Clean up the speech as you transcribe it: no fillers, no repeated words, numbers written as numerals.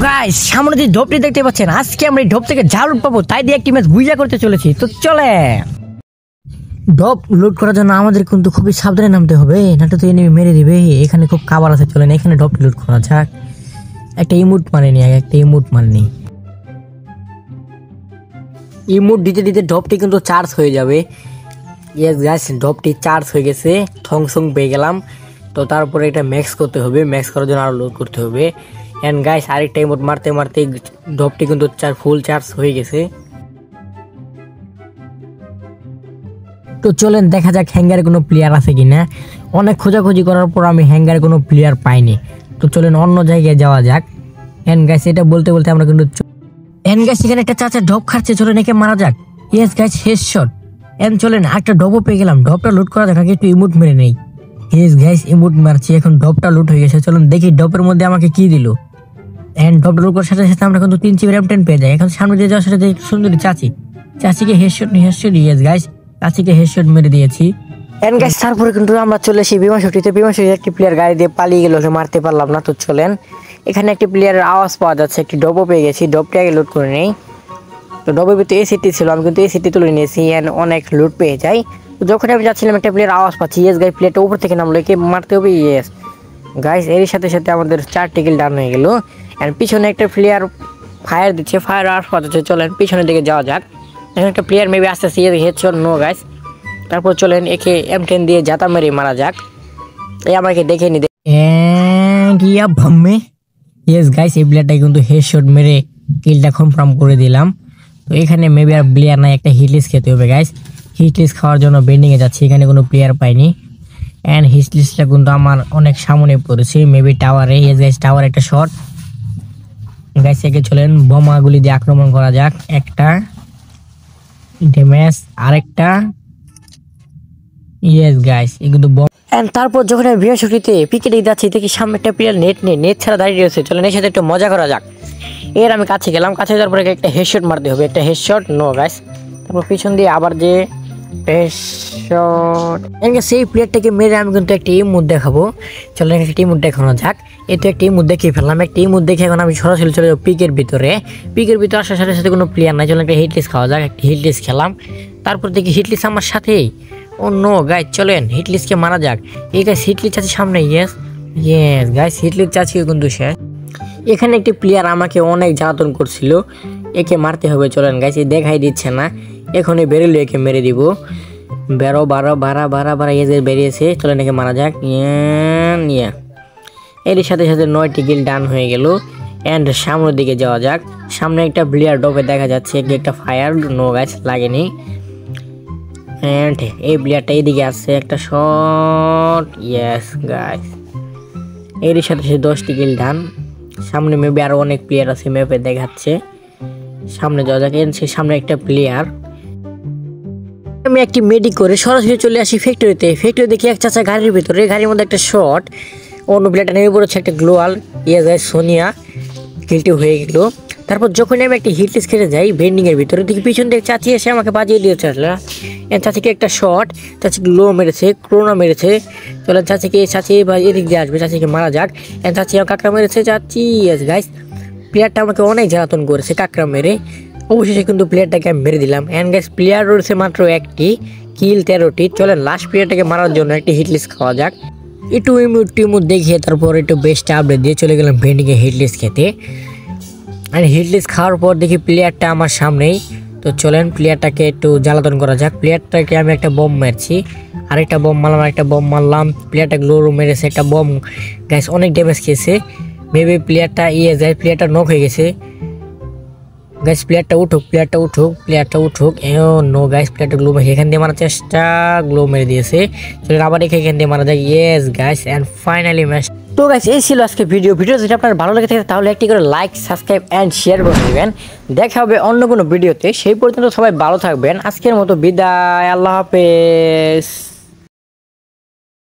Guys সামনে যে ঢোপটি দেখতে পাচ্ছেন, আজকে আমরা এই ঢোপ থেকে যা লুট পাবো তাই দিয়ে একটি ম্যাচ বুঝা করতে চলেছি। তো চলে ঢোপ লুট করার জন্য আমাদের কিন্তু খুবই সাবধানে নামতে হবে, নাটা তো এনিমি মেরে দিবে। এখানে খুব কাবার আছে, চলেন এখানে ঢোপ লুট করা যাক। একটা ইমোট মানে নি, একটা ইমোট মানে নি। ইমোট দিতে দিতে ঢোপটি কিন্তু চার্জ হয়ে যাবে। ইয়েস গাইস, ঢোপটি চার্জ হয়ে গেছে, থংসং পেয়ে গেলাম। তো তারপরে এটা ম্যাক্স করতে হবে, ম্যাক্স করার জন্য আরো লোড করতে হবে। এন্ড গাইস আরেকটা ইমোট মারতে মারতে ঢোপটি কিন্তু ফুল চার্জ হয়ে গেছে। তো চলেন দেখা যাক হ্যাঙ্গারে কোনো প্লেয়ার আছে কিনা। অনেক খোঁজাখুঁজি করার পর আমি হ্যাঙ্গারে কোনো প্লেয়ার পাইনি। তো চলেন অন্য জায়গায় যাওয়া যাক। এন্ড গাইস এটা বলতে বলতে আমরা কিন্তু এন্ড গাইস এখানে একটা চাচা ঢোপ খাচ্ছে, চলেন একে মারা যাক। Yes guys headshot. এন্ড চলেন একটা ঢোপও পেয়ে গেলাম, ঢোপটা লুট করা যাক। আগে একটু ইমোট মেরে নেই। ইয়েস গাইস ইমোট মারছি, এখন ঢোপটা লুট হয়ে গেছে। চলুন দেখি ঢোপের মধ্যে আমাকে কি দিল। এন্ড ঢোপটা লুট করার সাথে সাথে আমরা কিন্তু 3 চিপের M10 পেয়ে যাই। এখন সামনে দিয়ে যাওয়ার সাথে সুন্দরী চাচিকে হেডশট ইয়েস গাইস চাচিকে হেডশট মেরে দিয়েছি। এন্ড গাইস তারপরে কিন্তু আমরা চলে এসেছি বিমানশক্তিতে। বিমানশক্তিতে একটি প্লেয়ার গাড়ি দিয়ে পালিয়ে গেল, ওকে মারতে পারলাম না। তো চলেন এখানে একটি প্লেয়ারের আওয়াজ পাওয়া যাচ্ছে, একটি ডবও পেয়ে গেছি। ডবটি আগে লুট করে নেই। তো ডবের ভিতরে এসিটি ছিল, আমি কিন্তু এসিটি তুলে নিয়েছি। এন্ড অনেক লুট পেয়ে যাই। তো যখন আমি যাচ্ছিলাম একটা প্লেয়ার আওয়াজ পাচ্ছি, ইয়েস গাইস প্লেয়ারটা উপর থেকে নামলো, একে মারতে হবে। ইয়েস গাইস এর সাথে সাথে আমাদের 4টি কিল ডান হয়ে গেল। এন্ড পিছনে একটা প্লেয়ার ফায়ার দিচ্ছে, ফায়ার আওয়াজ পাওয়া যাচ্ছে। চলেন পিছনের দিকে যাওয়া যাক। এখানে একটা প্লেয়ার মেবি আসতেছে, হেডশট নো গাইস। তারপর চলেন একে M10 দিয়ে জাতা মেরে মারা যাক। এই আমাকে দেখে নি ইয়া ভাম্মে। ইয়েস গাইস এই প্লেয়ারটাকে কিন্তু হেডশট মেরে কিলটা কনফার্ম করে দিলাম। তো এখানে মেবি আর প্লেয়ার নাই, একটা হিটলিস খেতে হবে গাইস। হিটলিস খাওয়ার জন্য বেন্ডিং এ যাচ্ছি, এখানে কোনো প্লেয়ার পাইনি। এন্ড হিটলিসটা কিন্তু আমার অনেক সামনে পড়েছে, মেবি টাওয়ারে। ইয়েস গাইস টাওয়ার একটা শট গাইস। একে চলেন বোমাগুলি দিয়ে আক্রমণ করা যাক। একটা ড্যামেজ, আরেকটা। ইয়েস গাইস এই কিন্তু বম। এন্ড তারপর যখন আমি বিমানশক্তিতে পিকেটে যাচ্ছি, দেখি সামনে একটা প্লেয়ার নেট ছাড়া দাঁড়িয়ে রয়েছে। চলেন এর সাথে একটু মজা করা যাক। এর আমি কাছে গেলাম, কাছে যাওয়ার পরে একটা হেডশট মারতে হবে, একটা হেডশট নো গাইস। তারপর পিছন দিয়ে আবার যে হেডশট। সেই প্লেয়ারটাকে মেরে আমি কিন্তু একটা ইমোট দেখাবো। চলেন একটা ইমোট দেখানো যাক। এই তো একটা ইমোট দেখিয়ে ফেললাম। একটা ইমোট দেখে এখন আমি সরাসরি চলে যাবো পিকের ভিতরে। পিকের ভিতরে আসার সাথে সাথে কোনো প্লেয়ার নাই, চলেন একটা হিটলিস খাওয়া যাক। একটা হিটলিস খেলাম, তারপর দেখি হিটলিস আমার সাথেই। ও নো গাইস চলেন হিটলিসকে মারা যাক। এই গাইস হিটলিস চাচি সামনে। ইয়েস গাইস হিটলিস চাচিও কিন্তু শেষ। এখানে একটি প্লেয়ার আমাকে অনেক জ্বালাতন করছিল, একে মারতে হবে। চলেন গাইস এই দেখাই দিচ্ছে না, এখনই বেরোলে একে মেরে দিব। বেরো বারা ইয়েস বেরিয়েছে। চলেন একে মারা যাক। এর সাথে সাথে 9টি কিল ডান হয়ে গেল। এন্ড সামনের দিকে যাওয়া যাক। সামনে একটা প্লেয়ার ডবে দেখা যাচ্ছে, একটা ফায়ার নো গাইস লাগেনি। এন্ড এই প্লেয়ারটা এইদিকে আসছে, একটা শট। ইয়েস গাইস এর সাথে সাথে 10টি কিল ডান। সামনে মেবি আরো অনেক প্লেয়ার আছে, ম্যাপে দেখাচ্ছে। সামনে যাওয়া যাক। সামনে একটা প্লেয়ার। আমি একটি মেডি করে সরাসরি চলে আসি ফ্যাক্টরিতে। ফ্যাক্টরি দেখি এক চাচা গাড়ির ভিতরে, গাড়ির মধ্যে একটা শট। অন্য প্লেয়ারটা নেমে পড়েছে, একটা গ্লোয়াল। ইয়ে যায় সোনিয়া, কিলটি হয়ে গেল। তারপর যখন আমি একটা হিটলিস খেতে যাই বেন্ডিং এর ভিতরে, দেখি পিছন থেকে চাচি এসে আমাকে বাজিয়ে দিয়েছে। আসলে চাচিকে একটা শট, চাচি গ্লো মেরেছে, ক্রোনা মেরেছে। চলেন চাচি এদিক দিয়ে আসবে, চাচিকে মারা যাক। চাচি কাঁকড়া মেরেছে, চাচি গাইস প্লেয়ারটা আমাকে অনেক জ্বালাতন করেছে কাঁকড়া মেরে। অবশেষে কিন্তু প্লেয়ারটাকে আমি মেরে দিলাম। এন্ড গাইস প্লেয়ার রয়েছে মাত্র একটি, কিল 13টি। চলেন লাস্ট প্লেয়ারটাকে মারার জন্য একটি হিটলিস খাওয়া যাক। একটু ইমোট দেখিয়ে তারপর একটু বেস্ট আপডেট দিয়ে চলে গেলাম ভেন্ডিংয়ে হিটলিস খেতে। আর হিটলিস খাওয়ার পর দেখি প্লেয়ারটা আমার সামনেই। তো চলেন প্লেয়ারটাকে একটু জ্বালাতন করা যাক। প্লেয়ারটাকে আমি একটা বম মারছি, আরেকটা বম মারলাম, আরেকটা বম মারলাম। প্লেয়ারটা গ্লোরো মেরেছে, একটা বম গাইস অনেক ড্যামেজ খেয়েছে। মেবি প্লেয়ারটা প্লেয়ারটা নক হয়ে গেছে গাইস। প্লেয়ারটা উঠুক। নো গাইস প্লেয়ারটা গ্লো এখান দিয়ে মারার চেষ্টা, গ্লো মেরে দিয়েছে। চলেন আবার এখান দিয়ে মারা যায়। Yes guys and finally match. তো গাইস এই ছিল আজকে ভিডিও যদি আপনার ভালো লেগে থাকে তাহলে একটি করে লাইক, সাবস্ক্রাইব এন্ড শেয়ার করে দিবেন। দেখা হবে অন্য কোনো ভিডিওতে, সেই পর্যন্ত সবাই ভালো থাকবেন। আজকের মতো বিদায়, আল্লাহ হাফেজ।